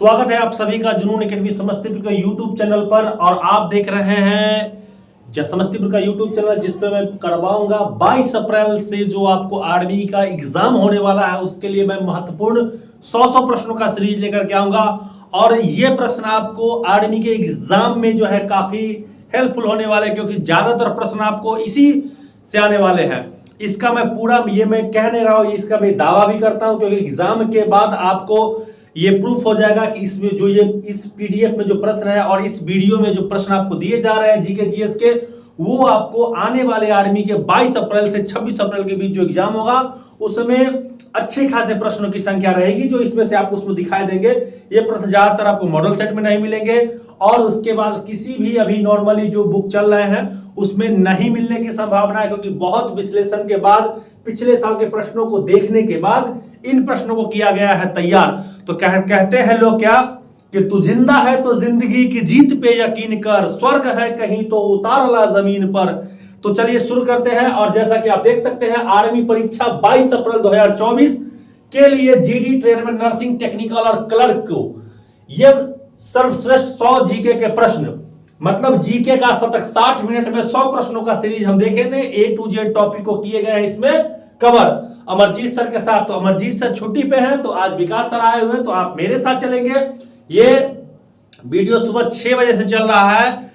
स्वागत है आप सभी का जुनून एकेडमी समस्तीपुर के यूट्यूब चैनल पर। और आप देख रहे हैं समस्तीपुर का यूट्यूब चैनल जिस पे मैं करवाऊंगा 22 अप्रैल से जो आपको आर्मी का एग्जाम होने वाला है उसके लिए मैं महत्वपूर्ण 100 प्रश्नों का सीरीज लेकर के आऊंगा। और ये प्रश्न आपको आर्मी के एग्जाम में जो है काफी हेल्पफुल होने वाले हैं, क्योंकि ज्यादातर प्रश्न आपको इसी से आने वाले हैं। इसका मैं पूरा ये मैं कह नहीं रहा हूं, इसका मैं दावा भी करता हूं, क्योंकि एग्जाम के बाद आपको ये प्रूफ हो जाएगा कि इसमें जो ये इस पीडीएफ में जो प्रश्न है और इस वीडियो में जो प्रश्न आपको दिए जा रहे हैं जीके जीएस के, वो आपको आने वाले आर्मी के 22 अप्रैल से 26 अप्रैल के बीच जो एग्जाम होगा उसमें अच्छे खासे प्रश्नों की संख्या रहेगी, जो इसमें से आपको उसमें दिखाई देंगे। ये प्रश्न ज्यादातर आपको मॉडल सेट में नहीं मिलेंगे और उसके बाद किसी भी अभी नॉर्मली जो बुक चल रहे हैं उसमें नहीं मिलने की संभावना है, क्योंकि बहुत विश्लेषण के बाद पिछले साल के प्रश्नों को देखने के बाद इन प्रश्नों को किया गया है तैयार। तो कहते हैं लोग क्या कि तू जिंदा है तो जिंदगी की जीत पे यकीन कर, स्वर्ग है कहीं तो उतार ला जमीन पर। तो चलिए शुरू करते हैं। और जैसा कि आप देख सकते हैं आर्मी परीक्षा 22 अप्रैल 2024 के लिए जीडी ट्रेनमैन नर्सिंग टेक्निकल और क्लर्क को ये सर्वश्रेष्ठ 100 जीके के प्रश्न, मतलब जीके का शतक 60 मिनट में 100 प्रश्नों का सीरीज हम देखेंगे। ए टू जेड टॉपिक को किए गए हैं इसमें कवर अमरजीत सर के साथ। तो अमरजीत सर छुट्टी पे हैं तो आज विकास सर आए हुए हैं, तो आप मेरे साथ चलेंगे। ये वीडियो सुबह 6 बजे से चल रहा है।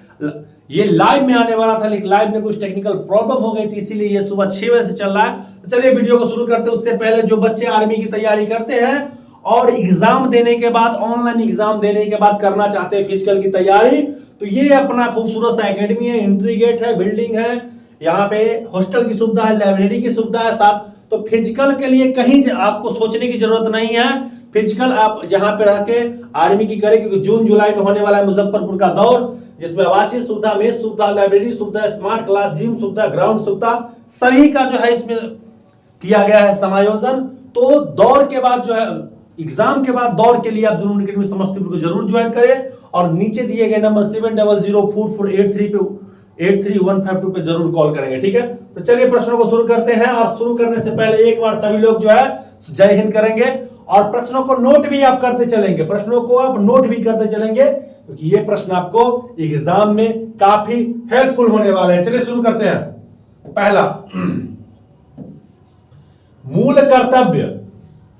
ये लाइव में आने वाला था लेकिन लाइव में कुछ टेक्निकल प्रॉब्लम हो गई थी, इसीलिए ये सुबह 6 बजे से चल रहा है। तो चलिए वीडियो को शुरू करते हैं। उससे पहले जो बच्चे आर्मी की तैयारी करते हैं और एग्जाम देने के बाद, ऑनलाइन एग्जाम देने के बाद करना चाहते हैं फिजिकल की तैयारी, तो ये अपना खूबसूरत सा एकेडमी है, एंट्री गेट है, बिल्डिंग है, यहाँ पे हॉस्टल की सुविधा है, लाइब्रेरी की सुविधा है साथ। तो फिजिकल के लिए कहीं आपको सोचने की जरूरत नहीं है। फिजिकल आप जहां पे रह के आर्मी की करें, क्योंकि जून जुलाई में होने वाला है मुजफ्फरपुर का दौर, जिसमें आवासीय सुविधा, मेस सुविधा, लाइब्रेरी सुविधा, स्मार्ट क्लास, जिम सुविधा, ग्राउंड सुविधा, सभी का जो है इसमें किया गया है समायोजन। तो दौड़ के बाद जो है एग्जाम के बाद दौड़ के लिए आप जुनून एकेडमी समस्तीपुर को जरूर ज्वाइन करें और नीचे दिए गए नंबर 70044838 पे 83152 पे जरूर कॉल करेंगे, ठीक है। तो चलिए प्रश्नों को शुरू करते हैं। और शुरू करने से पहले एक बार सभी लोग जो है जय हिंद करेंगे और प्रश्नों को नोट भी आप करते चलेंगे, प्रश्नों को आप नोट भी करते चलेंगे, क्योंकि ये प्रश्न आपको एग्जाम में काफी हेल्पफुल होने वाले हैं। चलिए शुरू करते हैं। पहला, मूल कर्तव्य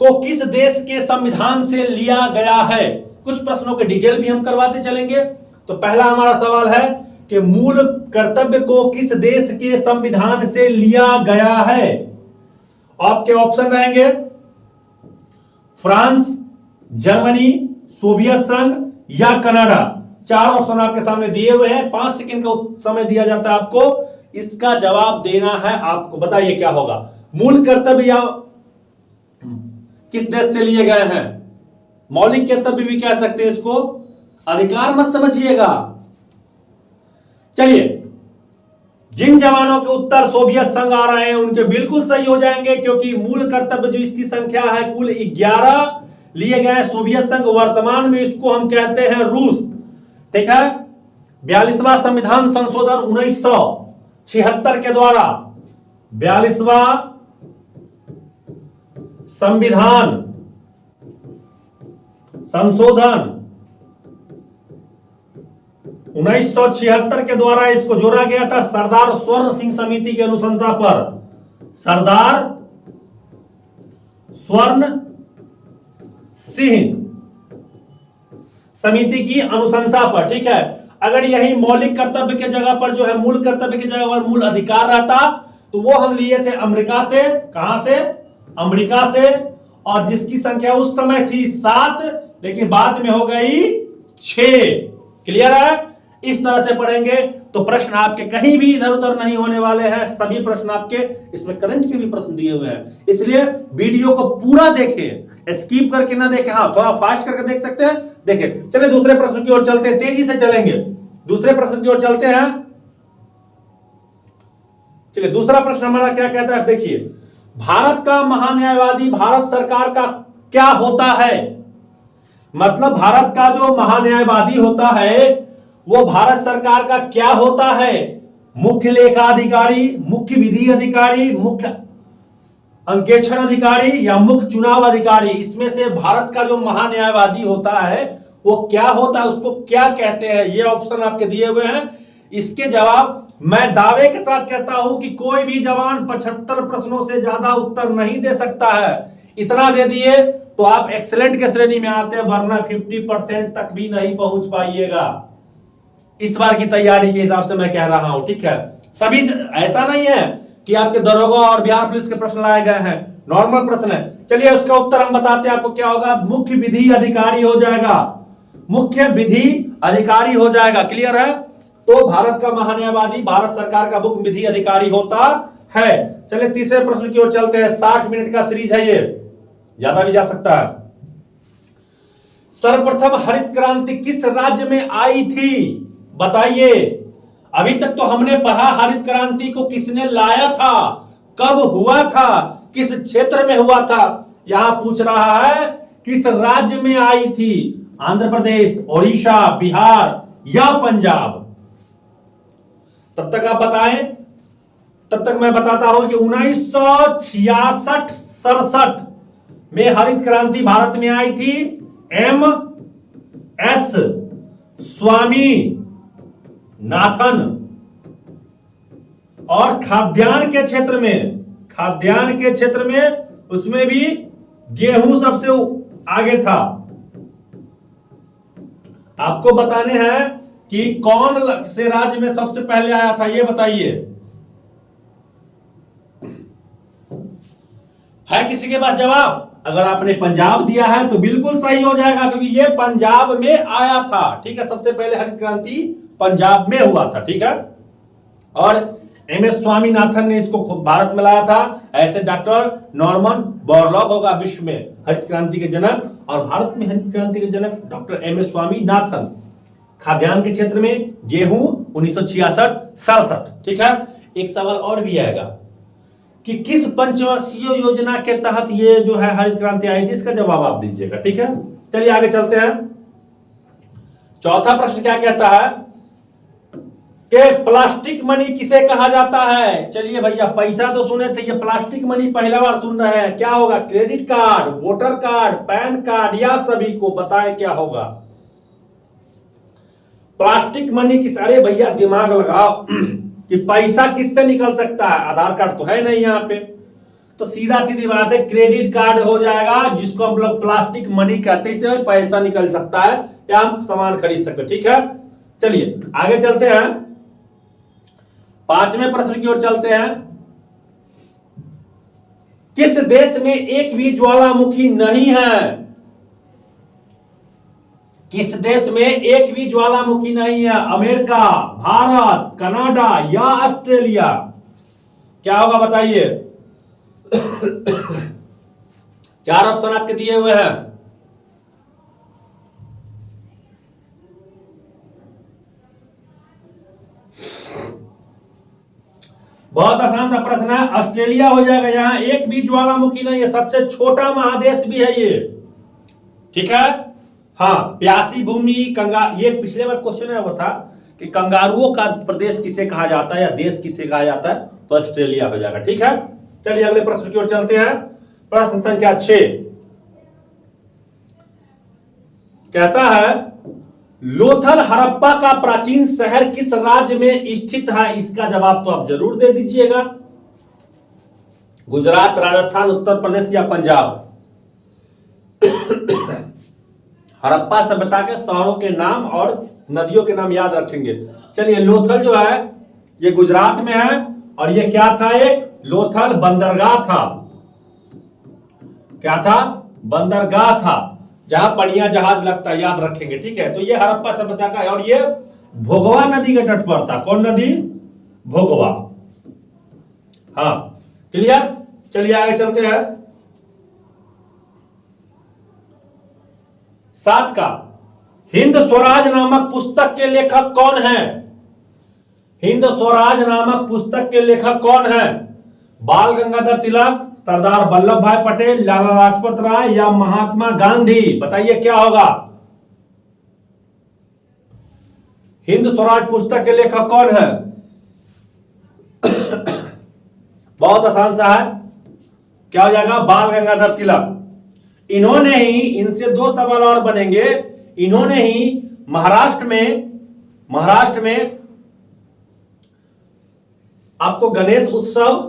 को किस देश के संविधान से लिया गया है? कुछ प्रश्नों के डिटेल भी हम करवाते चलेंगे। तो पहला हमारा सवाल है कि मूल कर्तव्य को किस देश के संविधान से लिया गया है? आपके ऑप्शन रहेंगे फ्रांस, जर्मनी, सोवियत संघ या कनाडा। 4 ऑप्शन आपके सामने दिए हुए हैं। 5 सेकंड का समय दिया जाता है आपको, इसका जवाब देना है आपको। बताइए क्या होगा? मूल कर्तव्य या किस देश से लिए गए हैं? मौलिक कर्तव्य भी कह सकते हैं इसको, अधिकार मत समझिएगा। चलिए, जिन जवानों के उत्तर सोवियत संघ आ रहे हैं उनके बिल्कुल सही हो जाएंगे, क्योंकि मूल कर्तव्य जो इसकी संख्या है कुल 11 लिए गए। सोवियत संघ वर्तमान में इसको हम कहते हैं रूस, ठीक है। 42वां संविधान संशोधन 1976 के द्वारा 42वां संविधान संशोधन 1976 के द्वारा इसको जोड़ा गया था सरदार स्वर्ण सिंह समिति की अनुशंसा पर। सरदार स्वर्ण सिंह समिति की अनुशंसा पर, ठीक है। अगर यही मौलिक कर्तव्य के जगह पर जो है मूल कर्तव्य की जगह पर मूल अधिकार रहता तो वो हम लिए थे अमेरिका से। कहां से? अमेरिका से। और जिसकी संख्या उस समय थी 7, लेकिन बाद में हो गई 6। क्लियर है? इस तरह से पढ़ेंगे तो प्रश्न आपके कहीं भी इधर उधर नहीं होने वाले हैं। सभी प्रश्न आपके इसमें करंट के भी प्रश्न दिए हुए हैं, इसलिए वीडियो को पूरा देखें, स्किप करके ना देखें। हाँ, थोड़ा फास्ट करके देख सकते हैं, देखें। चलिए दूसरे प्रश्न की ओर चलते हैं, तेजी से चलेंगे। दूसरे प्रश्न की ओर चलते हैं। चलिए दूसरा प्रश्न हमारा क्या कहता है, देखिए। भारत का महान्यायवादी भारत सरकार का क्या होता है? मतलब भारत का जो महान्यायवादी होता है वो भारत सरकार का क्या होता है? मुख्य लेखाधिकारी, मुख्य विधि अधिकारी, मुख्य अंकेक्षण अधिकारी या मुख्य चुनाव अधिकारी, इसमें से भारत का जो महान्यायवादी होता है वो क्या होता है, उसको क्या कहते हैं, ये ऑप्शन आपके दिए हुए हैं। इसके जवाब मैं दावे के साथ कहता हूं कि कोई भी जवान 75 प्रश्नों से ज्यादा उत्तर नहीं दे सकता है। इतना दे दिए तो आप एक्सेलेंट के श्रेणी में आते हैं, वरना 50% तक भी नहीं पहुंच पाइएगा। इस बार की तैयारी के हिसाब से मैं कह रहा हूं, ठीक है। सभी ऐसा नहीं है कि आपके दरोगा और बिहार पुलिस के प्रश्न लाए गए हैं, नॉर्मल प्रश्न है। चलिए उसका उत्तर हम बताते हैं आपको क्या होगा। मुख्य विधि अधिकारी हो जाएगा, मुख्य विधि अधिकारी हो जाएगा, क्लियर है। तो भारत का महान्यायवादी भारत सरकार का मुख्य विधि अधिकारी होता है। चलिए तीसरे प्रश्न की ओर चलते हैं। 60 मिनट का सीरीज है, ये ज्यादा भी जा सकता है। सर्वप्रथम हरित क्रांति किस राज्य में आई थी, बताइए। अभी तक तो हमने पढ़ा हरित क्रांति को किसने लाया था, कब हुआ था, किस क्षेत्र में हुआ था। यहां पूछ रहा है किस राज्य में आई थी, आंध्र प्रदेश, ओडिशा, बिहार या पंजाब। तब तक आप बताएं, तब तक मैं बताता हूं कि 1966-67 में हरित क्रांति भारत में आई थी। एम.एस. स्वामीनाथन। और खाद्यान्न के क्षेत्र में उसमें भी गेहूं सबसे आगे था। आपको बताने हैं कि कौन से राज्य में सबसे पहले आया था, ये बताइए। है किसी के पास जवाब? अगर आपने पंजाब दिया है तो बिल्कुल सही हो जाएगा, क्योंकि ये पंजाब में आया था, ठीक है। सबसे पहले हरित क्रांति पंजाब में हुआ था, ठीक है। और एम.एस. स्वामीनाथन ने इसको भारत में लाया था। ऐसे डॉक्टर नॉर्मन बोरलॉग होगा विश्व में हरित क्रांति के जनक, और भारत में हरित क्रांति के जनक डॉक्टर एम.एस. स्वामीनाथन। खाद्यान्न के क्षेत्र में गेहूं 1966-67, ठीक है। एक सवाल और भी आएगा कि किस पंचवर्षीय योजना के तहत ये जो है हरित क्रांति आई थी, इसका जवाब आप दीजिएगा, ठीक है। चलिए आगे चलते हैं। चौथा प्रश्न क्या कहता है कि प्लास्टिक मनी किसे कहा जाता है। चलिए भैया, पैसा तो सुने थे, ये प्लास्टिक मनी पहला बार सुन रहे हैं। क्या होगा, credit card, voter card, pan card या सभी को, बताएं क्या होगा। प्लास्टिक मनी किस, अरे भैया दिमाग लगाओ कि पैसा किससे निकल सकता है, आधार कार्ड तो है नहीं यहाँ पे, तो सीधा सीधी बात है क्रेडिट कार्ड हो जाएगा, जिसको हम लोग प्लास्टिक मनी कहते हैं। इससे पैसा निकल सकता है या हम सामान खरीद सकते हैं, ठीक है। चलिए आगे चलते हैं, पांचवें प्रश्न की ओर चलते हैं। किस देश में एक भी ज्वालामुखी नहीं है, किस देश में एक भी ज्वालामुखी नहीं है। अमेरिका, भारत, कनाडा या ऑस्ट्रेलिया, क्या होगा बताइए। 4 ऑप्शन आपके दिए हुए हैं। बहुत आसान सा प्रश्न है, ऑस्ट्रेलिया हो जाएगा। यहां एक भी ज्वालामुखी नहीं है, सबसे छोटा महादेश भी है ये, ठीक है। हाँ, प्यासी भूमि, ये पिछले बार क्वेश्चन है वो था कि कंगारुओं का प्रदेश किसे कहा जाता है या देश किसे कहा जाता है, तो ऑस्ट्रेलिया हो जाएगा, ठीक है। चलिए अगले प्रश्न की ओर चलते हैं। प्रश्न संख्या 6 कहता है लोथल हड़प्पा का प्राचीन शहर किस राज्य में स्थित है। इसका जवाब तो आप जरूर दे दीजिएगा। गुजरात, राजस्थान, उत्तर प्रदेश या पंजाब। हड़प्पा सभ्यता के शहरों के नाम और नदियों के नाम याद रखेंगे। चलिए लोथल जो है ये गुजरात में है, और ये क्या था, एक लोथल बंदरगाह था। क्या था, बंदरगाह था, जहां पनिया जहाज लगता है, याद रखेंगे, ठीक है। तो ये हड़प्पा सभ्यता का है, और ये भोगवा नदी के तट पर था। कौन नदी, भोगवा। हाँ क्लियर। चलिए आगे चलते हैं। 7 का हिंद स्वराज नामक पुस्तक के लेखक कौन है। हिंद स्वराज नामक पुस्तक के लेखक कौन है। बाल गंगाधर तिलक, सरदार वल्लभ भाई पटेल, लाला लाजपत राय या महात्मा गांधी, बताइए क्या होगा। हिंद स्वराज पुस्तक के लेखक कौन है। बहुत आसान सा है, क्या हो जाएगा, बाल गंगाधर तिलक। इन्होंने ही, इनसे दो सवाल और बनेंगे, इन्होंने ही महाराष्ट्र में आपको गणेश उत्सव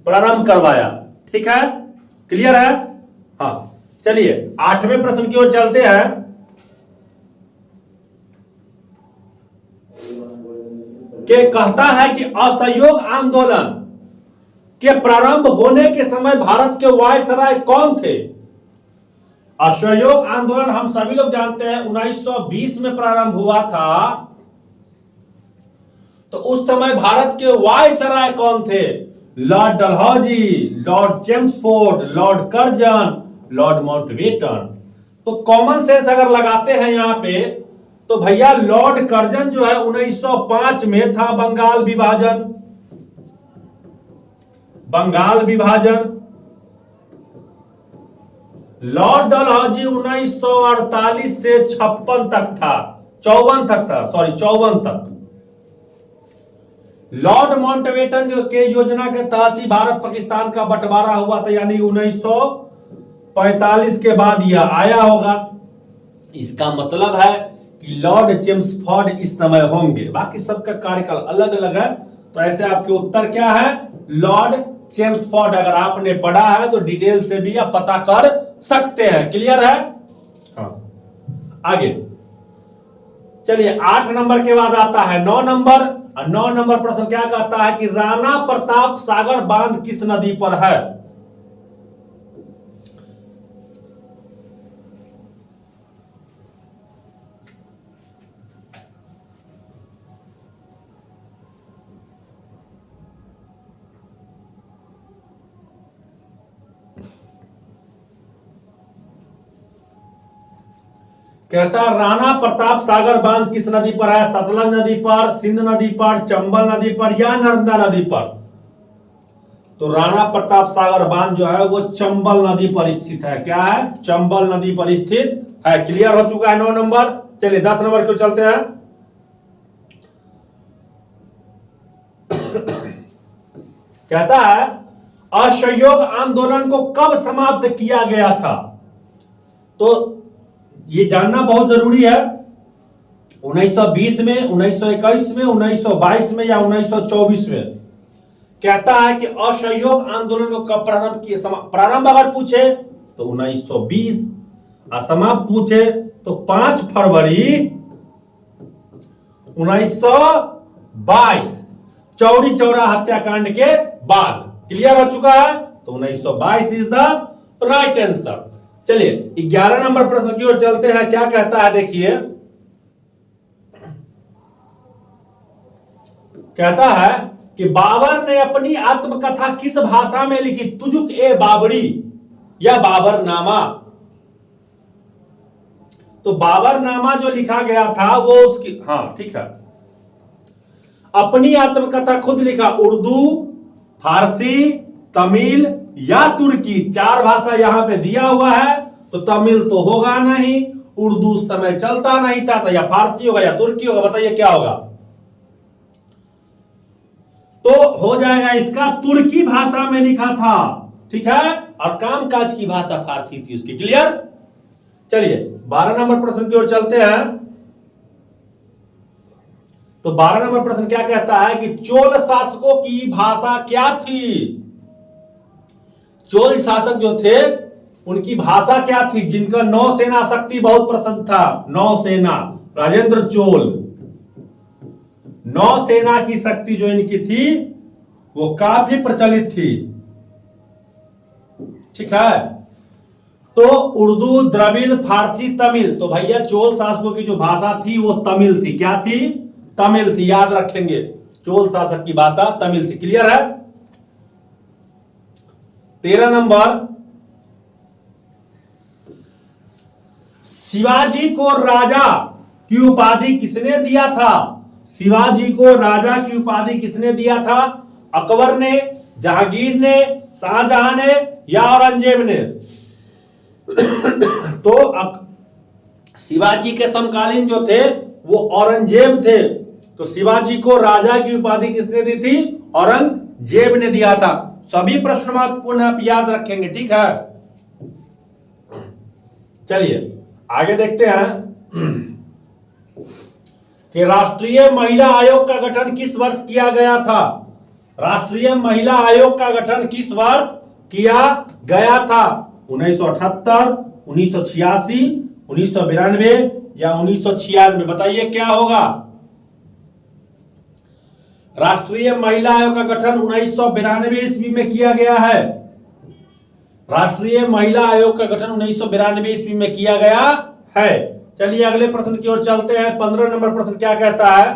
प्रारंभ करवाया। ठीक है, क्लियर है। हाँ, चलिए 8वें प्रश्न की ओर चलते हैं। के कहता है कि असहयोग आंदोलन के प्रारंभ होने के समय भारत के वायसराय कौन थे। असहयोग आंदोलन हम सभी लोग जानते हैं 1920 में प्रारंभ हुआ था। तो उस समय भारत के वायसराय कौन थे? Lord Dalhousie, Lord Chelmsford, Lord Curzon, Lord Mountbatten. तो कॉमन सेंस अगर लगाते हैं यहां पे, तो भैया लॉर्ड कर्जन जो है 1905 में था बंगाल विभाजन। लॉर्ड डलहौजी 1948 से 56 तक था, 54 तक। लॉर्ड माउंटबेटन जो के योजना के तहत ही भारत पाकिस्तान का बंटवारा हुआ था, यानी 1945 के बाद यह आया होगा। इसका मतलब है कि लॉर्ड चेम्सफोर्ड इस समय होंगे, बाकी सबका कार्यकाल अलग अलग है। तो ऐसे आपके उत्तर क्या है? Lord Chelmsford. अगर आपने पढ़ा है तो डिटेल से भी आप पता कर सकते हैं। क्लियर है? हाँ, आगे चलिए 8 नंबर के बाद आता है 9 नंबर। 9 नंबर प्रश्न क्या कहता है कि राणा प्रताप सागर बांध किस नदी पर है? कहता है राणा प्रताप सागर बांध किस नदी पर है? सतलज नदी पर, सिंध नदी पर, चंबल नदी पर या नर्मदा नदी पर? तो राणा प्रताप सागर बांध जो है वो चंबल नदी पर स्थित है। क्या है? चंबल नदी पर स्थित है। क्लियर हो चुका है 9 नंबर। चलिए 10 नंबर क्यों चलते हैं। कहता है असहयोग आंदोलन को कब समाप्त किया गया था? तो ये जानना बहुत जरूरी है। 1920 में, 1921 में, 1922 में या 1924 में? कहता है कि असहयोग आंदोलन को कब प्रारंभ किया। प्रारंभ अगर पूछे तो 1920 और समाप्त पूछे तो 5 फरवरी 1922, चौरी चौरा हत्याकांड के बाद। क्लियर हो चुका है? तो 1922 इज द राइट आंसर। चलिए 11 नंबर प्रश्न की ओर चलते हैं। क्या कहता है देखिए, कहता है कि बाबर ने अपनी आत्मकथा किस भाषा में लिखी? तुजुक ए बाबरी या बाबरनामा? तो बाबरनामा जो लिखा गया था वो उसकी, हाँ ठीक है, अपनी आत्मकथा खुद लिखा। उर्दू, फारसी, तमिल या तुर्की, 4 भाषा यहां पे दिया हुआ है। तो तमिल तो होगा नहीं, उर्दू समय चलता नहीं था, तो या फारसी होगा या तुर्की होगा। बताइए क्या होगा? तो हो जाएगा इसका तुर्की भाषा में लिखा था। ठीक है, और कामकाज की भाषा फारसी थी उसकी। क्लियर? चलिए 12 नंबर प्रश्न की ओर चलते हैं। तो 12 नंबर प्रश्न क्या कहता है कि चोल शासकों की भाषा क्या थी? चोल शासक जो थे उनकी भाषा क्या थी? जिनका नौसेना शक्ति बहुत प्रसिद्ध था। नौसेना, राजेंद्र चोल। नौसेना की शक्ति जो इनकी थी वो काफी प्रचलित थी। ठीक है, तो उर्दू, द्रविड़, फारसी, तमिल। तो भैया चोल शासकों की जो भाषा थी वो तमिल थी। क्या थी? तमिल थी। याद रखेंगे, चोल शासक की भाषा तमिल थी। क्लियर है? 13 नंबर, शिवाजी को राजा की उपाधि किसने दिया था? शिवाजी को राजा की उपाधि किसने दिया था? अकबर ने, जहांगीर ने, शाहजहां ने या औरंगजेब ने? तो शिवाजी के समकालीन जो थे वो औरंगजेब थे। तो शिवाजी को राजा की उपाधि किसने दी थी? औरंगजेब ने दिया था। सभी प्रश्न महत्वपूर्ण आप याद रखेंगे, ठीक है। चलिए आगे देखते हैं कि राष्ट्रीय महिला आयोग का गठन किस वर्ष किया गया था? राष्ट्रीय महिला आयोग का गठन किस वर्ष किया गया था? 1978, 1986, 1992 या 1996? बताइए क्या होगा? राष्ट्रीय महिला आयोग का गठन 1992 ईस्वी में किया गया है। राष्ट्रीय महिला आयोग का गठन 1992 ईस्वी में किया गया है। चलिए अगले प्रश्न की ओर चलते हैं। 15 नंबर प्रश्न क्या कहता है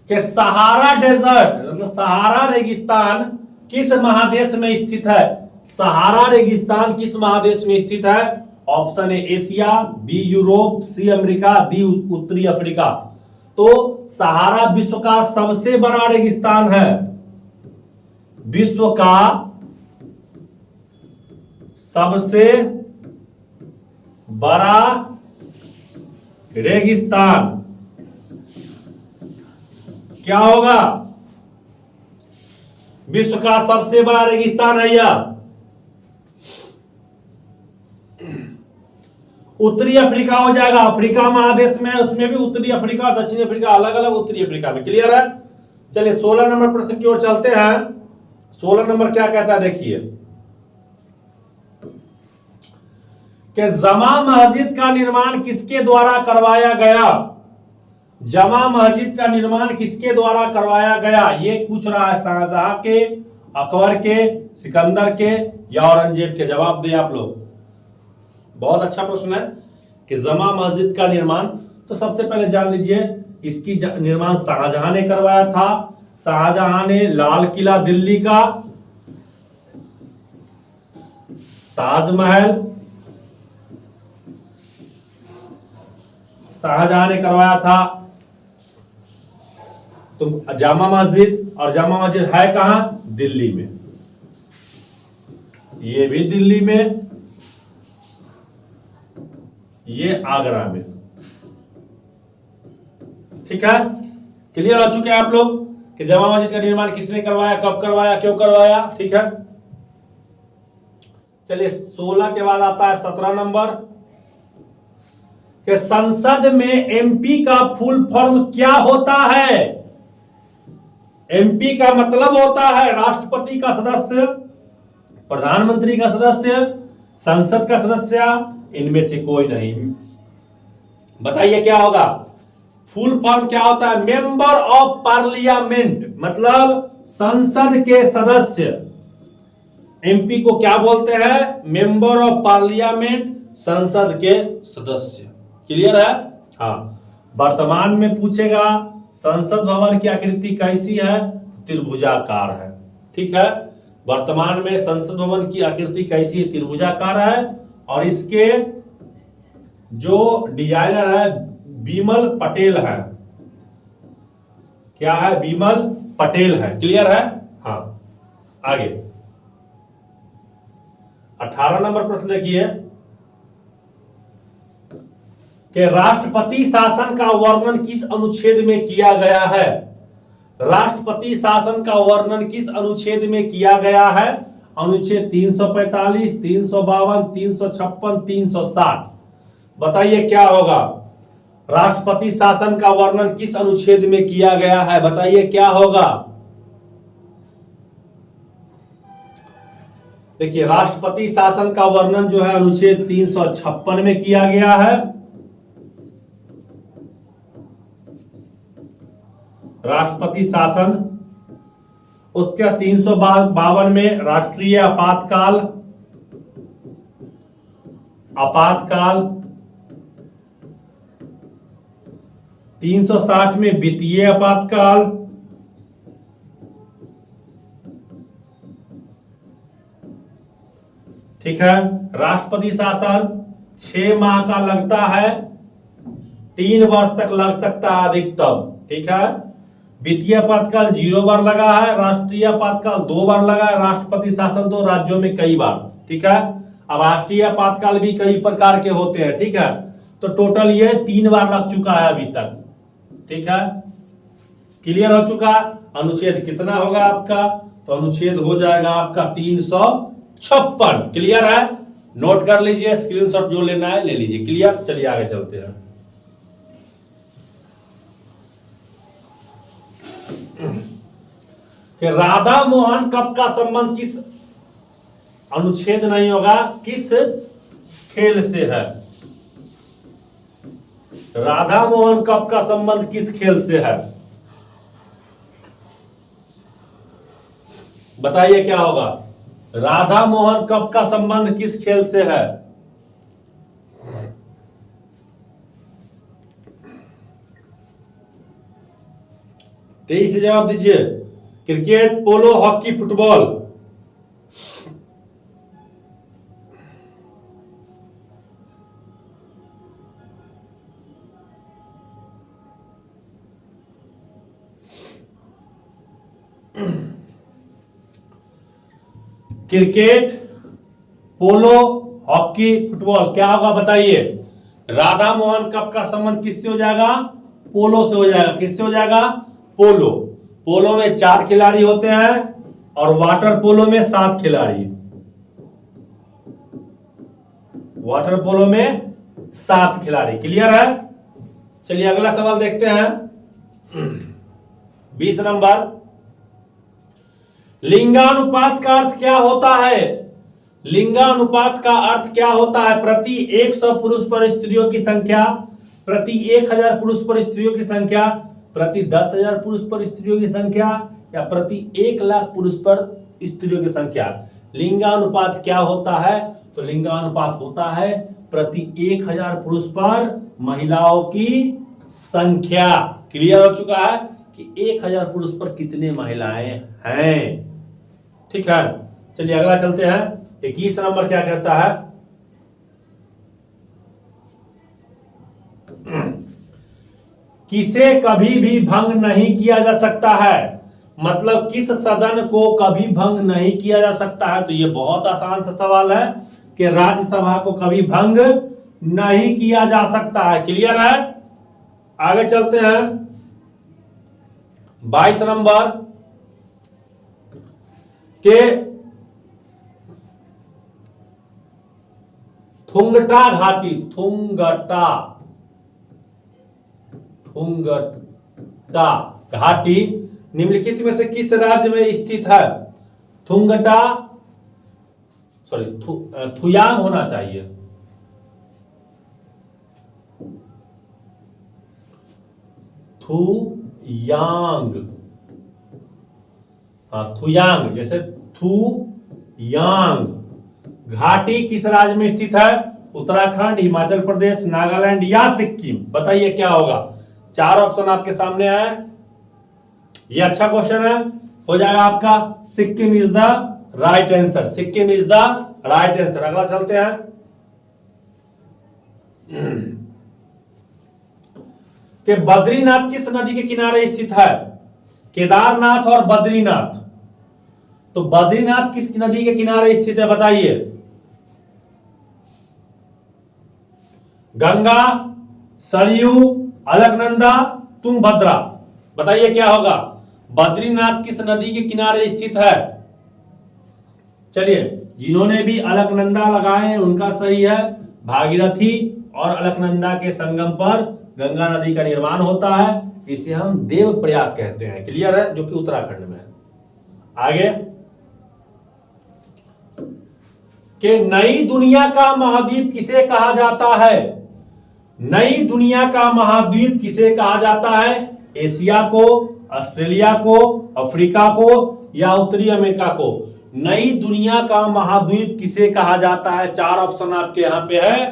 कि सहारा डेजर्ट मतलब सहारा रेगिस्तान किस महादेश में स्थित है? सहारा रेगिस्तान किस महादेश में स्थित है? Option A Asia, B Europe, C America, D उत्तरी अफ्रीका। तो सहारा विश्व का सबसे बड़ा रेगिस्तान है। विश्व का सबसे बड़ा रेगिस्तान क्या होगा? विश्व का सबसे बड़ा रेगिस्तान है यह उत्तरी अफ्रीका हो जाएगा। अफ्रीका महादेश में उसमें भी उत्तरी अफ्रीका और दक्षिणी अफ्रीका अलग अलग उत्तरी अफ्रीका में। क्लियर है? चलिए 16 नंबर प्रश्न की ओर चलते हैं। 16 नंबर क्या कहता है देखिए कि जमा मस्जिद का निर्माण किसके द्वारा करवाया गया? जमा मस्जिद का निर्माण किसके द्वारा करवाया गया? ये पूछ रहा है शाहजहां के, अकबर के, सिकंदर के या औरंगजेब के? जवाब दें आप लोग। बहुत अच्छा प्रश्न है कि जमा मस्जिद का निर्माण, तो सबसे पहले जान लीजिए इसकी निर्माण शाहजहां ने करवाया था। शाहजहां ने लाल किला दिल्ली का, ताजमहल शाहजहां ने करवाया था। तो जामा मस्जिद, और जामा मस्जिद है कहां? दिल्ली में। ये भी दिल्ली में, ये आगरा में। ठीक है, क्लियर हो चुके हैं आप लोग कि जामा मस्जिद का निर्माण किसने करवाया, कब करवाया, क्यों करवाया? ठीक है। चलिए 16 के बाद आता है 17 नंबर कि संसद में एमपी का फुल फॉर्म क्या होता है? एमपी का मतलब होता है राष्ट्रपति का सदस्य, प्रधानमंत्री का सदस्य, संसद का सदस्य, इनमें से कोई नहीं। बताइए क्या होगा? फुल फॉर्म क्या होता है? मेंबर ऑफ पार्लियामेंट, मतलब संसद के सदस्य। एमपी को क्या बोलते हैं? मेंबर ऑफ पार्लियामेंट, संसद के सदस्य। क्लियर है? हाँ। वर्तमान में पूछेगा संसद भवन की आकृति कैसी है? त्रिभुजाकार है। ठीक है, वर्तमान में संसद भवन की आकृति कैसी है? त्रिभुजाकार है। और इसके जो डिजाइनर है बिमल पटेल है। क्या है? बिमल पटेल है। क्लियर है? हाँ। आगे 18 नंबर प्रश्न देखिए कि राष्ट्रपति शासन का वर्णन किस अनुच्छेद में किया गया है? राष्ट्रपति शासन का वर्णन किस अनुच्छेद में किया गया है? अनुच्छेद 345, 352, 356, 360। बताइए क्या होगा? राष्ट्रपति शासन का वर्णन किस अनुच्छेद में किया गया है? बताइए क्या होगा? देखिए राष्ट्रपति शासन का वर्णन जो है अनुच्छेद 356 में किया गया है। राष्ट्रपति शासन, उसके 352 में राष्ट्रीय आपातकाल, आपातकाल 360 में वित्तीय आपातकाल, ठीक है। राष्ट्रपति शासन 6 माह का लगता है, 3 वर्ष तक लग सकता है अधिकतम। ठीक है, वित्तीय आपातकाल 0 बार लगा है, राष्ट्रीय आपातकाल 2 बार लगा है, राष्ट्रपति शासन तो राज्यों में कई बार। ठीक है, अब राष्ट्रीय आपातकाल भी कई प्रकार के होते हैं। ठीक है, तो टोटल ये 3 बार लग चुका है अभी तक। ठीक है, क्लियर हो चुका। अनुच्छेद कितना होगा आपका, तो अनुच्छेद हो जाएगा आपका 356। क्लियर है, नोट कर लीजिए, स्क्रीनशॉट जो लेना है ले लीजिए। क्लियर, चलिए आगे चलते हैं। कि राधा मोहन कप का संबंध किस, अनुच्छेद नहीं होगा, किस खेल से है। राधा मोहन कप का संबंध किस खेल से है, बताइए क्या होगा। राधा मोहन कप का संबंध किस खेल से है। तेईस से जवाब दीजिए। क्रिकेट, पोलो, हॉकी, फुटबॉल। क्रिकेट, पोलो, हॉकी, फुटबॉल, क्या होगा बताइए। राधा मोहन कप का संबंध किससे हो जाएगा, पोलो से हो जाएगा। किससे हो जाएगा, पोलो। पोलो में 4 खिलाड़ी होते हैं और वाटर पोलो में 7 खिलाड़ी। वाटर पोलो में 7 खिलाड़ी। क्लियर है, चलिए अगला सवाल देखते हैं। 20 नंबर, लिंगानुपात का अर्थ क्या होता है। लिंगानुपात का अर्थ क्या होता है। प्रति 100 पुरुष पर स्त्रियों की संख्या, प्रति 1000 पुरुष पर स्त्रियों की संख्या, प्रति 10,000 पुरुष पर स्त्रियों की संख्या, या प्रति 1,00,000 पुरुष पर स्त्रियों की संख्या। लिंगानुपात क्या होता है, तो लिंगानुपात होता है प्रति 1000 पुरुष पर महिलाओं की संख्या। क्लियर हो चुका है कि 1000 पुरुष पर कितने महिलाएं हैं। ठीक है, चलिए अगला चलते हैं। 21 नंबर क्या कहता है। किसे कभी भी भंग नहीं किया जा सकता है, मतलब किस सदन को कभी भंग नहीं किया जा सकता है। तो ये बहुत आसान सा सवाल है कि राज्यसभा को कभी भंग नहीं किया जा सकता है। क्लियर है, आगे चलते हैं। 22 नंबर के थुंगटा घाटी, थुंगटा घाटी निम्नलिखित में से किस राज्य में स्थित है। थुंगटा, सॉरी थुयांग होना चाहिए। थुयांग, हाँ थुयांग, जैसे थुयांग घाटी किस राज्य में स्थित है। उत्तराखंड, हिमाचल प्रदेश, नागालैंड या सिक्किम। बताइए क्या होगा। 4 ऑप्शन आपके सामने आए, ये अच्छा क्वेश्चन है। हो जाएगा आपका Sikkim is the right answer. Sikkim is the right answer. अगला चलते हैं। कि बद्रीनाथ किस नदी के किनारे स्थित है। केदारनाथ और बद्रीनाथ, तो बद्रीनाथ किस नदी के किनारे स्थित है बताइए। गंगा, सरयू, अलकनंदा, तुंगभद्रा। बताइए क्या होगा। बद्रीनाथ किस नदी के किनारे स्थित है। चलिए, जिन्होंने भी अलकनंदा लगाए उनका सही है। भागीरथी और अलकनंदा के संगम पर गंगा नदी का निर्माण होता है, इसे हम देवप्रयाग कहते हैं। क्लियर है, जो कि उत्तराखंड में है। आगे, कि नई दुनिया का महाद्वीप किसे कहा जाता है। नई दुनिया का महाद्वीप किसे कहा जाता है। एशिया को, ऑस्ट्रेलिया को, अफ्रीका को या उत्तरी अमेरिका को। नई दुनिया का महाद्वीप किसे कहा जाता है। 4 ऑप्शन आपके यहां पे है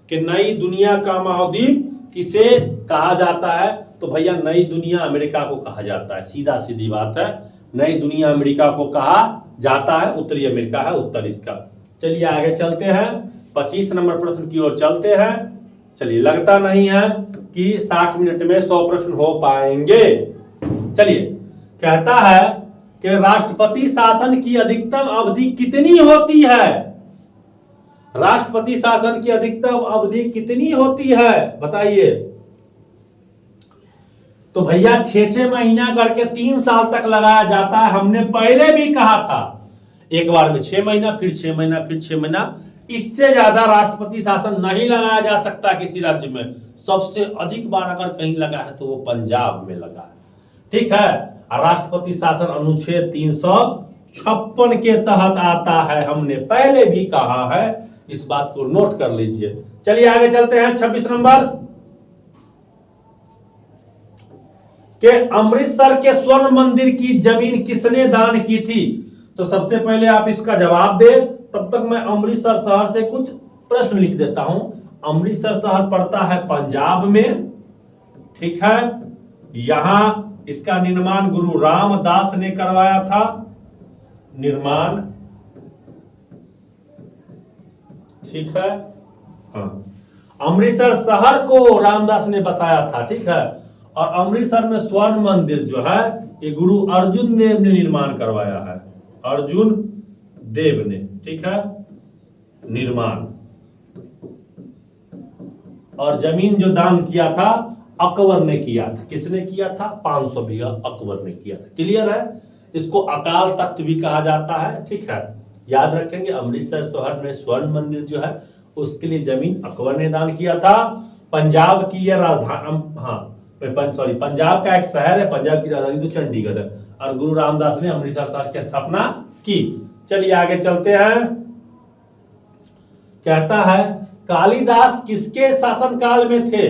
कि नई दुनिया का महाद्वीप किसे कहा जाता है। तो भैया नई दुनिया अमेरिका को कहा जाता है, सीधा सीधी बात है। नई दुनिया अमेरिका को कहा जाता है, उत्तरी अमेरिका है उत्तर इसका। चलिए आगे चलते हैं, 25 नंबर प्रश्न की ओर चलते हैं। चलिए, लगता नहीं है कि 60 मिनट में 100 प्रश्न हो पाएंगे। चलिए, कहता है कि राष्ट्रपति शासन की अधिकतम अवधि कितनी होती है। राष्ट्रपति शासन की अधिकतम अवधि कितनी होती है बताइए। तो भैया 6-6 महीना करके 3 साल तक लगाया जाता है। हमने पहले भी कहा था, एक बार में 6 महीना, फिर 6 महीना, फिर 6 महीना, इससे ज्यादा राष्ट्रपति शासन नहीं लगाया जा सकता किसी राज्य में। सबसे अधिक बार अगर कहीं लगा है तो वो पंजाब में लगा है, ठीक है। राष्ट्रपति शासन अनुच्छेद 356 के तहत आता है, हमने पहले भी कहा है, इस बात को नोट कर लीजिए। चलिए आगे चलते हैं। 26 नंबर कि अमृतसर के स्वर्ण मंदिर की जमीन किसने दान की थी। तो सबसे पहले आप इसका जवाब दे, तब तक मैं अमृतसर शहर से कुछ प्रश्न लिख देता हूं। अमृतसर शहर पड़ता है पंजाब में, ठीक है। यहां इसका निर्माण गुरु रामदास ने करवाया था, निर्माण, ठीक है। हाँ, अमृतसर शहर को रामदास ने बसाया था, ठीक है। और अमृतसर में स्वर्ण मंदिर जो है ये गुरु अर्जुन देव ने निर्माण करवाया है, अर्जुन देव ने, ठीक है, निर्माण। और जमीन जो दान किया था अकबर ने किया था। किसने किया था? 500 बीघा अकबर ने किया था। क्लियर है? इसको अकाल तख्त भी कहा जाता है, ठीक है। याद रखेंगे, अमृतसर शहर में स्वर्ण मंदिर जो है उसके लिए जमीन अकबर ने दान किया था। पंजाब की यह राजधानी, हाँ सॉरी, पंजाब का एक शहर है, पंजाब की राजधानी तो चंडीगढ़ है, और गुरु रामदास ने अमृतसर शहर की स्थापना की। चलिए आगे चलते हैं। कहता है कालिदास किसके शासनकाल में थे।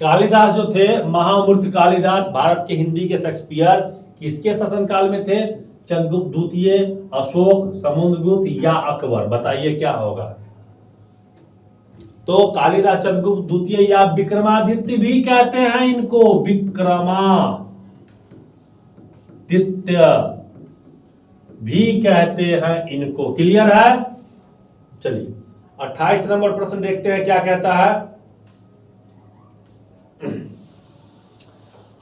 कालिदास जो थे, महामूर्ख कालिदास, भारत के हिंदी के शेक्सपियर, किसके शासनकाल में थे? चंद्रगुप्त द्वितीय, अशोक, समुद्रगुप्त या अकबर। बताइए क्या होगा। तो कालिदास, चंद्रगुप्त द्वितीय या विक्रमादित्य भी कहते हैं इनको, विक्रमादित्य भी कहते हैं इनको। क्लियर है? चलिए 28 नंबर प्रश्न देखते हैं क्या कहता है।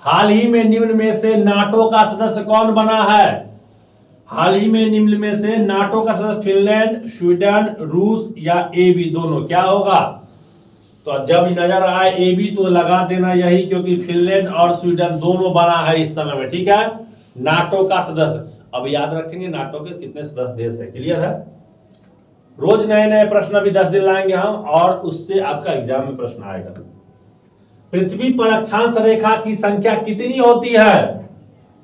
हाल ही में निम्न में से नाटो का सदस्य कौन बना है। हाल ही में निम्न में से नाटो का सदस्य फिनलैंड, स्वीडन, रूस या ए बी दोनों। क्या होगा? तो जब नजर आए ए बी तो लगा देना यही, क्योंकि फिनलैंड और स्वीडन दोनों बना है इस समय में, ठीक है, नाटो का सदस्य। अब याद रखेंगे नाटो के कितने सदस्य देश है। क्लियर है? रोज नए नए प्रश्न अभी 10 दिन लाएंगे हम, और उससे आपका एग्जाम में प्रश्न आएगा। पृथ्वी पर अक्षांश रेखा की संख्या कितनी होती है।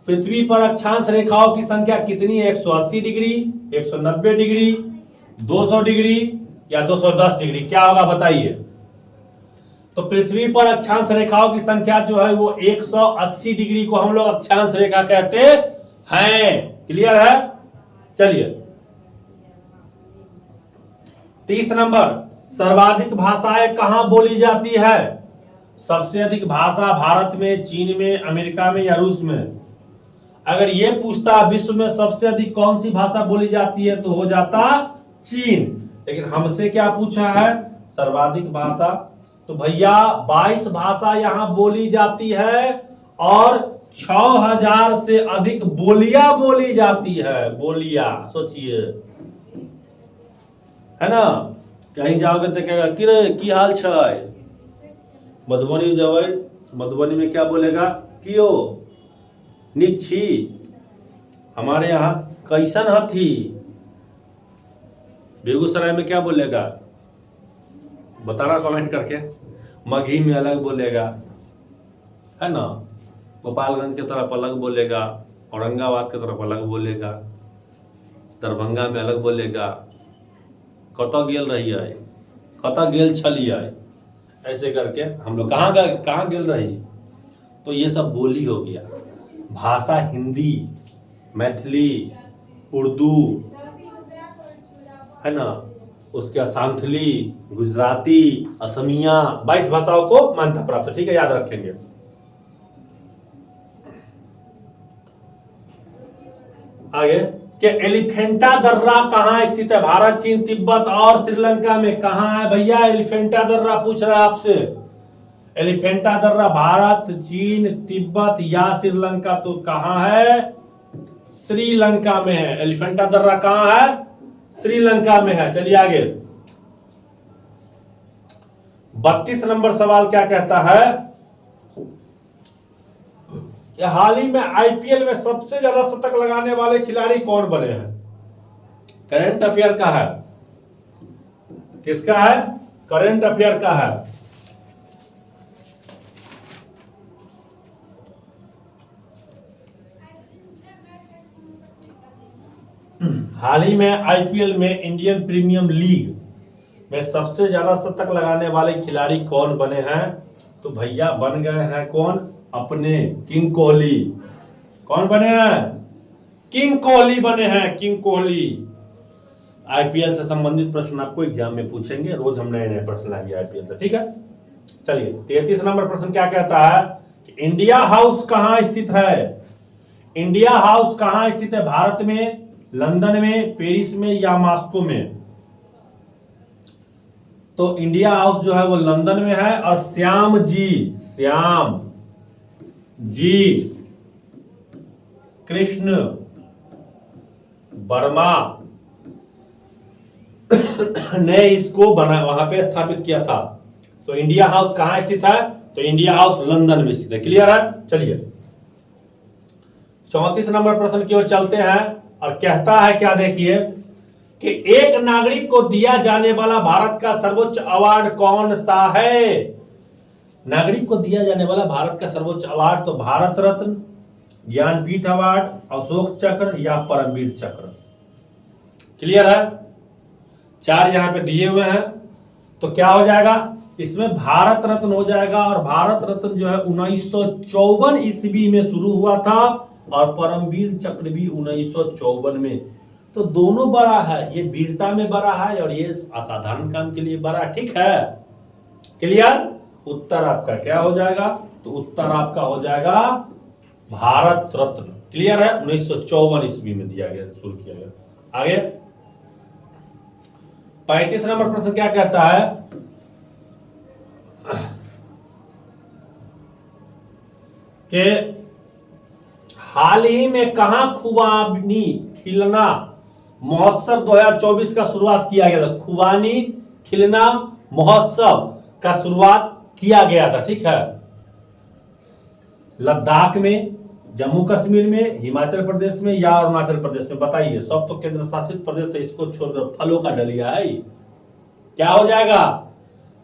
पृथ्वी पर अक्षांश रेखाओं की संख्या कितनी है? 180 डिग्री, 190 डिग्री, 200 डिग्री या 210 डिग्री। क्या होगा बताइए। तो पृथ्वी पर अक्षांश रेखाओं की संख्या जो है वो 180 डिग्री को हम लोग अक्षांश रेखा कहते हैं। क्लियर है? चलिए 30 नंबर, सर्वाधिक भाषाएं कहां बोली जाती है। सबसे अधिक भाषा भारत में, चीन में, अमेरिका में या रूस में। अगर ये पूछता विश्व में सबसे अधिक कौन सी भाषा बोली जाती है तो हो जाता चीन। लेकिन हमसे क्या पूछा है? सर्वाधिक भाषा। तो भैया 22 भाषा यहां बोली जाती है और 6000 से अधिक बोलियां बोली जाती है। बोलियां, सोचिए, है ना। कहीं जाओगे तो कहेगा कि की हाल छै। मधुबनी जाओ, मधुबनी में क्या बोलेगा? कियो नीक छी। हमारे यहाँ कैसन हथी। बेगूसराय में क्या बोलेगा? बताना कमेंट करके। मगही में अलग बोलेगा, है ना। गोपालगंज की तरफ अलग बोलेगा, औरंगाबाद की तरफ अलग बोलेगा, दरभंगा में अलग बोलेगा। कत गेल रहिए, कत गेल छलिए, ऐसे करके हम लोग कहाँ गेल रही। तो ये सब बोली हो गया। भाषा हिंदी, मैथिली, उर्दू, है ना, उसके सांथली, गुजराती, असमिया, 22 भाषाओं को मान्यता प्राप्त है। ठीक है, याद रखेंगे। आगे कि एलिफेंटा दर्रा कहाँ स्थित है। भारत, चीन, तिब्बत और श्रीलंका में। कहाँ है भैया एलिफेंटा दर्रा? पूछ रहा है आपसे। एलिफेंटा दर्रा भारत, चीन, तिब्बत या श्रीलंका। तो कहाँ है? श्रीलंका में है। एलिफेंटा दर्रा कहाँ है? श्रीलंका में है। चलिए आगे। 32 नंबर सवाल क्या कहता है, हाल ही में आईपीएल में सबसे ज्यादा शतक लगाने वाले खिलाड़ी कौन बने हैं? करंट अफेयर का है, किसका है? करंट अफेयर का है। हाल ही में आईपीएल में इंडियन प्रीमियम लीग में सबसे ज्यादा शतक लगाने वाले खिलाड़ी कौन बने हैं? तो भैया बन गए हैं कौन? अपने किंग कोहली। कौन बने हैं? किंग कोहली बने हैं, किंग कोहली। आईपीएल से संबंधित प्रश्न आपको एग्जाम में पूछेंगे, रोज हम नए नए प्रश्न लाएंगे आईपीएल से, ठीक है। चलिए 33 नंबर प्रश्न क्या कहता है कि इंडिया हाउस कहां स्थित है? इंडिया हाउस कहां स्थित है? भारत में, लंदन में, पेरिस में या मॉस्को में? तो इंडिया हाउस जो है वो लंदन में है और श्याम जी कृष्ण वर्मा ने इसको बना वहां पे स्थापित किया था। तो इंडिया हाउस कहां स्थित है? तो इंडिया हाउस लंदन में स्थित है। क्लियर है? चलिए 34 नंबर प्रश्न की ओर चलते हैं और कहता है क्या, देखिए कि एक नागरिक को दिया जाने वाला भारत का सर्वोच्च अवार्ड कौन सा है? नागरिक को दिया जाने वाला भारत का सर्वोच्च अवार्ड, तो भारत रत्न, ज्ञानपीठ अवार्ड, अशोक चक्र या परमवीर चक्र। क्लियर है? 4 यहां पे दिए हुए हैं, तो क्या हो जाएगा इसमें? भारत रत्न हो जाएगा। और भारत रत्न जो है 1954 ईस्वी में शुरू हुआ था और परमवीर चक्र भी 1954 में। तो दोनों बड़ा है, ये वीरता में बड़ा है और ये असाधारण काम के लिए बड़ा, ठीक है। क्लियर? उत्तर आपका क्या हो जाएगा? तो उत्तर आपका हो जाएगा भारत रत्न। क्लियर है? 1954 ईस्वी में दिया गया, शुरू किया गया। आगे 35 नंबर प्रश्न क्या कहता है कि हाल ही में कहां खुबानी खिलना महोत्सव 2024 का शुरुआत किया गया था? खुबानी खिलना महोत्सव का शुरुआत किया गया था, ठीक है। लद्दाख में, जम्मू कश्मीर में, हिमाचल प्रदेश में या अरुणाचल प्रदेश में? बताइए। सब तो केंद्र शासित प्रदेश है, इसको छोड़कर फलों का डलिया है, क्या हो जाएगा?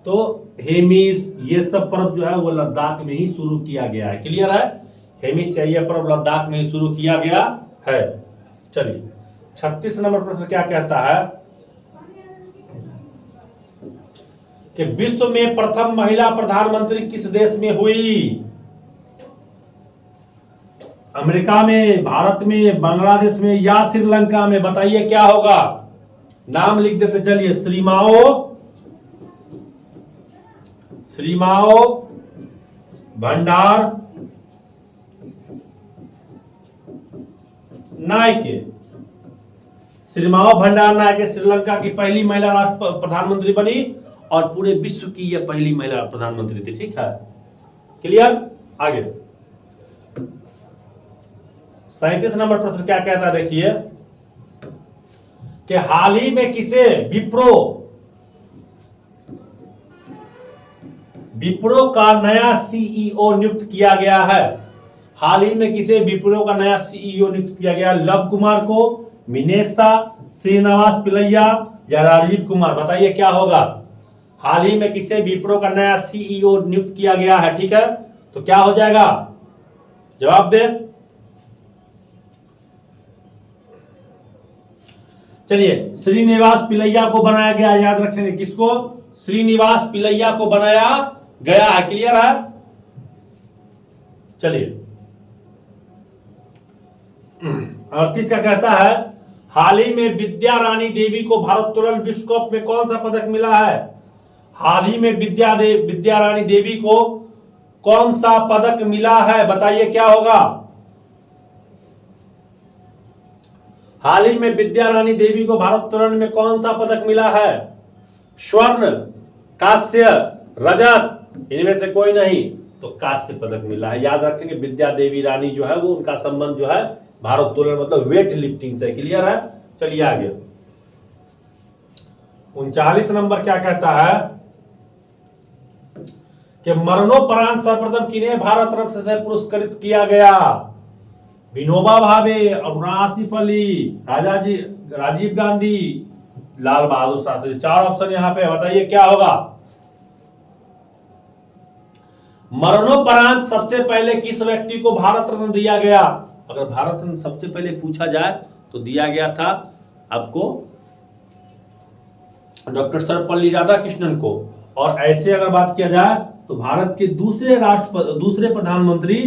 तो हेमिस, ये सब पर्व जो है वो लद्दाख में ही शुरू किया गया है। क्लियर है? हेमिस या ये पर्व लद्दाख में ही शुरू किया गया है। चलिए 36 नंबर प्रश्न क्या कहता है कि विश्व में प्रथम महिला प्रधानमंत्री किस देश में हुई? अमेरिका में, भारत में, बांग्लादेश में या श्रीलंका में? बताइए क्या होगा? नाम लिख देते चलिए। श्रीमाओ भंडार नायके। श्रीमाओ भंडार नायके श्रीलंका की पहली महिला राष्ट्र प्रधानमंत्री बनी और पूरे विश्व की यह पहली महिला प्रधानमंत्री थी, ठीक है। क्लियर? आगे 37 नंबर प्रश्न क्या कहता है, देखिए कि हाल ही में किसे विप्रो का नया सीईओ नियुक्त किया गया है? हाल ही में किसे विप्रो का नया सीईओ नियुक्त किया गया? लव कुमार को, मिनेशा, श्रीनिवास पिल्लैया या राजीव कुमार? बताइए क्या होगा? हाल ही में किसे विप्रो का नया सीईओ नियुक्त किया गया है, ठीक है। तो क्या हो जाएगा? जवाब दे। चलिए श्रीनिवास पिल्लैया को बनाया गया, याद रखेंगे किसको? श्रीनिवास पिल्लैया को बनाया गया है। क्लियर है? चलिए 38 का कहता है हाल ही में विद्या रानी देवी को भारोत्तोलन विश्व कप में कौन सा पदक मिला है? हाल ही में विद्या रानी देवी को कौन सा पदक मिला है? बताइए क्या होगा? हाल ही में विद्या रानी देवी को भारोत्तोलन में कौन सा पदक मिला है? स्वर्ण, कांस्य, रजत, इनमें से कोई नहीं, तो कांस्य पदक मिला है। याद रखेंगे विद्या देवी रानी जो है वो, उनका संबंध जो है भारोत्तोलन मतलब वेट लिफ्टिंग से। क्लियर है? चलिए आगे 39 नंबर क्या कहता है कि मरणोपरांत सर्वप्रथम किन्हें भारत रत्न से पुरस्कृत किया गया? विनोबा भावे, अरुणा आसिफ अली, राजाजी राजीव गांधी, लाल बहादुर शास्त्री। 4 ऑप्शन यहाँ पे, बताइए क्या होगा? मरणोपरांत सबसे पहले किस व्यक्ति को भारत रत्न दिया गया? अगर भारत रत्न सबसे पहले पूछा जाए तो दिया गया था आपको डॉक्टर सर्वपल्ली राधाकृष्णन को। और ऐसे अगर बात किया जाए तो भारत के दूसरे प्रधानमंत्री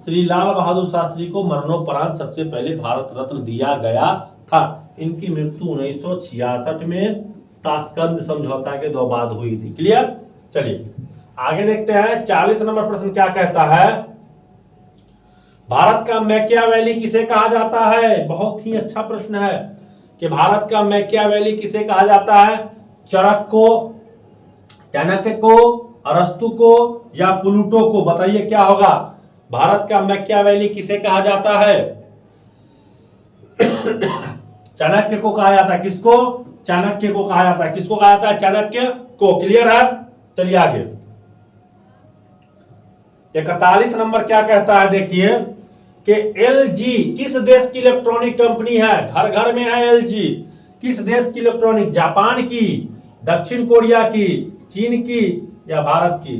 श्री लाल बहादुर शास्त्री को मरणोपरांत सबसे पहले भारत रत्न दिया गया था। इनकी मृत्यु 1966 में ताशकंद समझौता के बाद हुई थी। क्लियर? चलिए आगे देखते हैं। 40 नंबर प्रश्न क्या कहता है? भारत का मैकियावेली किसे कहा जाता है? बहुत ही अच्छा प्रश्न है कि भारत का मैकियावेली किसे कहा जाता है? चरक को, चाणक्य को, अरस्तु को या प्लूटो को? बताइए क्या होगा? भारत का मैकियावेली किसे कहा जाता है? चाणक्य को कहा जाता है। किसको? चाणक्य को कहा जाता है। किसको कहा जाता है? चाणक्य को। क्लियर है? चलिए आगे। 41 नंबर क्या कहता है? देखिए कि एलजी किस देश की इलेक्ट्रॉनिक कंपनी है? घर घर में है एलजी। किस देश की इलेक्ट्रॉनिक? जापान की, दक्षिण कोरिया की, चीन की या भारत की?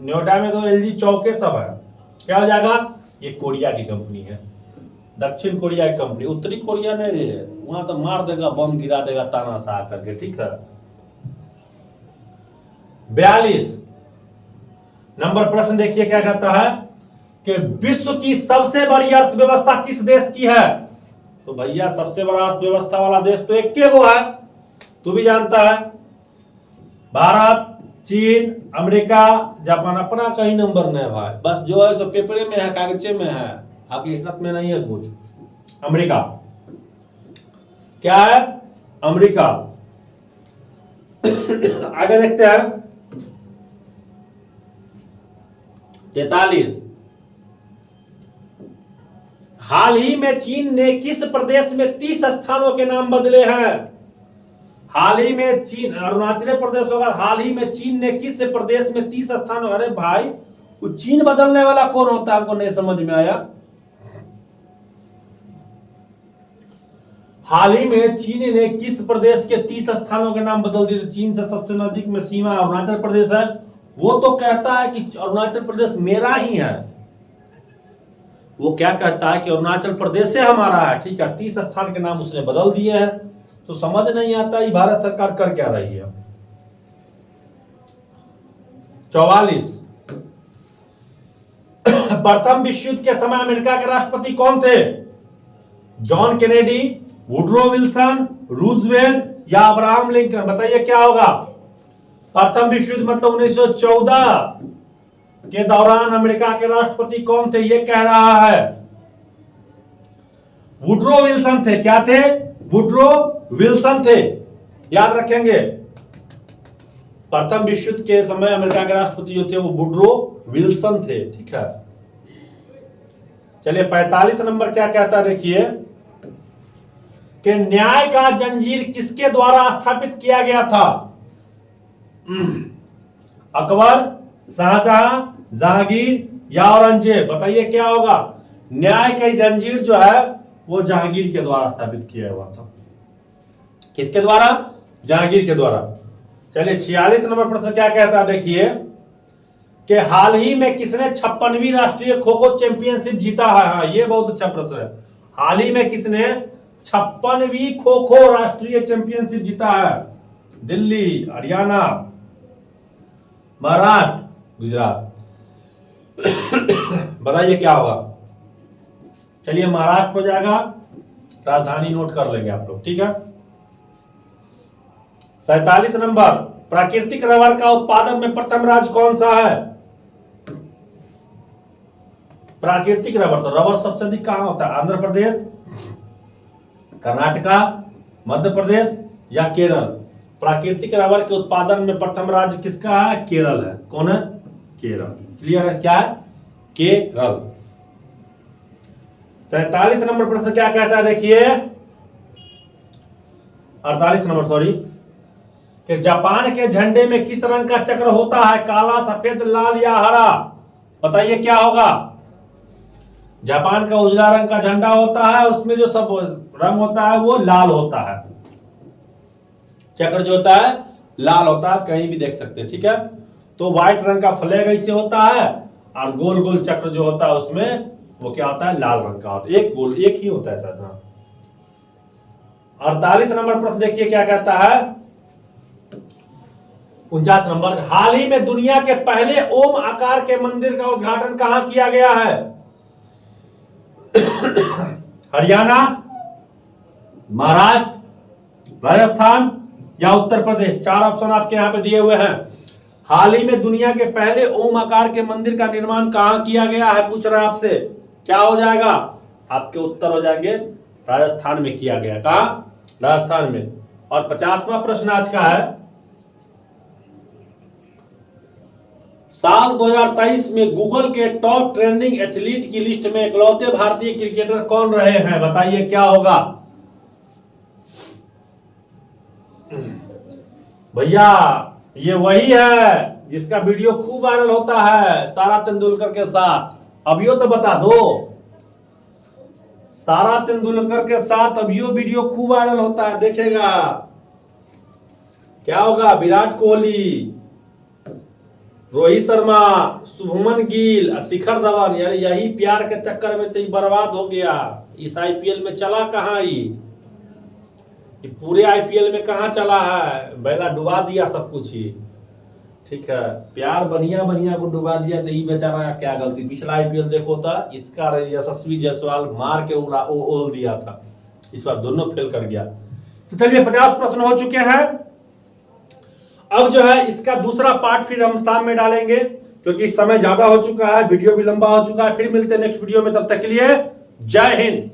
नोएडा में तो एलजी चौके सब है। क्या हो जाएगा? ये कोरिया की कंपनी है, दक्षिण कोरिया की कंपनी। उत्तरी कोरिया नहीं रे, वहां तो मार देगा, बम गिरा देगा तानाशाह करके। ठीक है। 42 नंबर प्रश्न देखिए क्या कहता है कि विश्व की सबसे बड़ी अर्थव्यवस्था किस देश की है? तो भैया सबसे बड़ा अर्थव्यवस्था वाला देश तो एक के वो है, तू भी जानता है, भारत, चीन, अमेरिका, जापान। अपना कहीं नंबर नहीं भाई, बस जो है सो पेपरे में है, कागजे में है, हकीकत में नहीं है कुछ। अमेरिका क्या है? अमेरिका। आगे देखते हैं। 43 हाल ही में चीन ने किस प्रदेश में 30 स्थानों के नाम बदले हैं? हाल ही में चीन, अरुणाचल प्रदेश होगा। हाल ही में चीन ने किस प्रदेश में 30 स्थानों? अरे भाई वो चीन बदलने वाला कौन होता है? आपको नहीं समझ में आया? हाल ही में चीन ने किस प्रदेश के 30 स्थानों के नाम बदल दिए? चीन से सबसे नजदीक में सीमा अरुणाचल प्रदेश है। वो तो कहता है कि अरुणाचल प्रदेश मेरा ही है। वो क्या कहता है कि अरुणाचल प्रदेश से हमारा है। ठीक है, 30 स्थान के नाम उसने बदल दिए हैं। तो समझ नहीं आता ये भारत सरकार कर क्या रही है। 44 प्रथम विश्व युद्ध के समय अमेरिका के राष्ट्रपति कौन थे? John Kennedy, Woodrow Wilson, Roosevelt या अब्राहम लिंकन? बताइए क्या होगा? प्रथम विश्व युद्ध मतलब 1914 के दौरान अमेरिका के राष्ट्रपति कौन थे? ये कह रहा है वुडरो विल्सन थे। क्या थे? वुडरो विल्सन थे। याद रखेंगे, प्रथम विश्व युद्ध के समय अमेरिका के राष्ट्रपति जो थे वो वुडरो विल्सन थे। ठीक है। चलिए 45 नंबर क्या कहता है? देखिए कि न्याय का जंजीर किसके द्वारा स्थापित किया गया था? अकबर, शाहजहां, जहांगीर या औरंगजेब? बताइए क्या होगा? न्याय का जंजीर जो है वो जहांगीर के द्वारा स्थापित किया हुआ था। किसके द्वारा? जहांगीर के द्वारा। चलिए 46 नंबर प्रश्न क्या कहता है? देखिए कि हाल ही में किसने 56वीं राष्ट्रीय खो खो चैंपियनशिप जीता है? हाँ, ये बहुत अच्छा प्रश्न है। हाल ही में किसने 56वीं खो खो राष्ट्रीय चैंपियनशिप जीता है? दिल्ली, हरियाणा, महाराष्ट्र, गुजरात? बताइए क्या होगा? चलिए महाराष्ट्र हो जाएगा। राजधानी नोट कर लेंगे आप लोग। ठीक है। 47 नंबर प्राकृतिक रबर का उत्पादन में प्रथम राज्य कौन सा है? प्राकृतिक रबर, तो रबर सबसे अधिक कहां होता है? आंध्र प्रदेश, कर्नाटका, मध्य प्रदेश या केरल? प्राकृतिक रबर के उत्पादन में प्रथम राज्य किसका है? केरल है। कौन है? केरल। क्लियर है? क्या है? केरल। 47 नंबर प्रश्न क्या कहता है? देखिए 48 नंबर, सॉरी, कि जापान के झंडे में किस रंग का चक्र होता है, काला, सफेद, लाल या हरा? बताइए क्या होगा। जापान का उजला रंग का झंडा होता है, उसमें जो सब रंग होता है वो लाल होता है, चक्र जो होता है लाल होता है, कहीं भी देख सकते हैं, ठीक है। तो व्हाइट रंग का फ्लैग ऐसे होता है, और गोल गोल चक्र जो होता है उसमें वो क्या होता है, लाल रंग का होता है। एक गोल एक ही होता है शायद। हाँ, 48 नंबर प्रश्न देखिए क्या कहता है। 49 नंबर, हाल ही में दुनिया के पहले ओम आकार के मंदिर का उद्घाटन कहां किया गया है? हरियाणा, महाराष्ट्र, राजस्थान या उत्तर प्रदेश? 4 ऑप्शन आपके यहां पे दिए हुए हैं। हाल ही में दुनिया के पहले ओम आकार के मंदिर का निर्माण कहां किया गया है, पूछ रहा है आपसे। क्या हो जाएगा आपके उत्तर? हो जाएंगे राजस्थान में किया गया। कहां? राजस्थान में। और 50वां प्रश्न आज का है, साल 2023 में गूगल के टॉप ट्रेंडिंग एथलीट की लिस्ट में इकलौते भारतीय क्रिकेटर कौन रहे हैं? बताइए क्या होगा। भैया ये वही है जिसका वीडियो खूब वायरल होता है सारा तेंदुलकर के साथ। अभियो तो बता दो, सारा तेंदुलकर के साथ अभियो वीडियो खूब वायरल होता है, देखेगा। क्या होगा? विराट कोहली, रोहित शर्मा, शुभमन गिल, शिखर धवन। यार यही प्यार के चक्कर में तो बर्बाद हो गया। इस आईपीएल में चला कहां? ये पूरे आईपीएल में कहां चला है? बेला डुबा दिया सब कुछ ही, ठीक है। प्यार बढ़िया बढ़िया को डुबा दिया, तो ये बेचारा का क्या गलती। पिछला आईपीएल देखो था, इसका यशस्वी जायसवाल मार के ओल दिया था, इस बार दोनों फेल कर गया। तो चलिए 50 प्रश्न हो चुके हैं। अब जो है इसका दूसरा पार्ट फिर हम शाम में डालेंगे, क्योंकि समय ज्यादा हो चुका है, वीडियो भी लंबा हो चुका है। फिर मिलते हैं नेक्स्ट वीडियो में, तब तक के लिए जय हिंद।